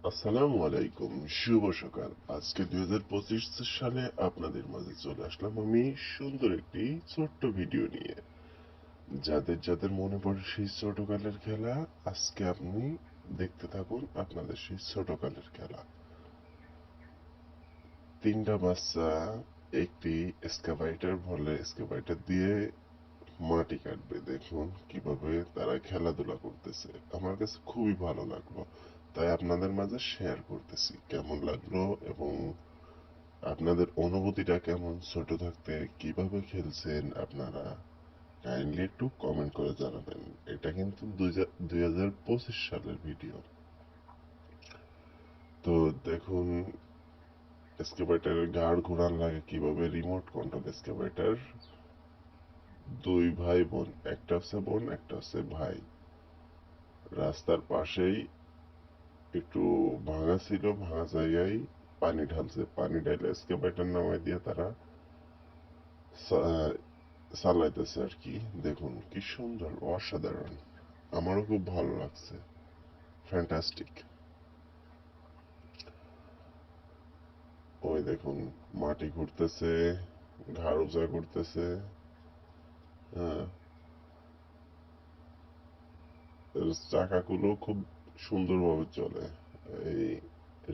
আসসালামু আলাইকুম, শুভ সকাল। আজকে 2025 সালে আপনাদের মাঝে চলে আসলাম আমি সুন্দর একটি ছোট্ট ভিডিও নিয়ে। যাদের যাদের মনে পড়ে সেই ছোটকালের খেলা, আজকে আপনি দেখতে থাকুন আপনাদের সেই ছোটকালের খেলা। তিনটা বাচ্চা একটি এক্সকাভেটর বলে এক্সকাভেটর দিয়ে মাটি কাটবে। দেখুন কিভাবে তারা খেলাধুলা করতেছে, আমার কাছে খুবই ভালো লাগলো, তাই আপনাদের মাঝে শেয়ার করতেছি। কেমন লাগলো এবং আপনাদের অনুভূতিটা কেমন, ছোট থাকতে কিভাবে খেলছেন আপনারা, কাইন্ডলি একটু কমেন্ট করে জানাবেন। এটা কিন্তু 2025 সালের ভিডিও। তো দেখুন এক্সকাভেটরের গাড় ঘোরান লাগে কিভাবে, রিমোট কন্ট্রোল এক্সকাভেটর। দুই ভাই বোন, একটা হচ্ছে বোন একটা হচ্ছে ভাই। রাস্তার পাশেই একটু ভাঙা ছিল, ভাঙা জায়গায় পানি ঢালছে, পানি ঢালে এক্সকাভেটর নামাই দিয়ে তারা চালাইতেছে আর কি। দেখুন কি সুন্দর, অসাধারণ, আমারও খুব ভালো লাগছে, ফ্যান্টাস্টিক। ওই দেখুন মাটি ঘুরতেছে, ঘাড় উঁচা করতেছে। হ্যাঁ, এর চাকাগুলো খুব সুন্দরভাবে চলে, এই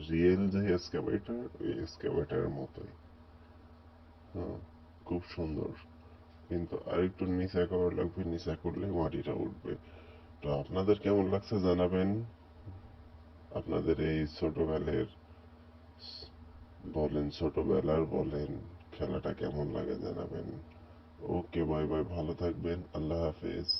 রিয়েল যে এক্সকাভেটর, ওই এক্সকাভেটরের মতোই। হ্যাঁ, খুব সুন্দর, কিন্তু আরেকটু নিচা করা লাগবে, নিচা করলে মাটিটা উঠবে। তো আপনাদের কেমন লাগছে জানাবেন, আপনাদের এই ছোটকালের বলেন, ছোটবেলার বলেন, খেলাটা কেমন লাগে জানাবেন। ওকে, বাই বাই, ভালো থাকবেন, আল্লাহ হাফেজ।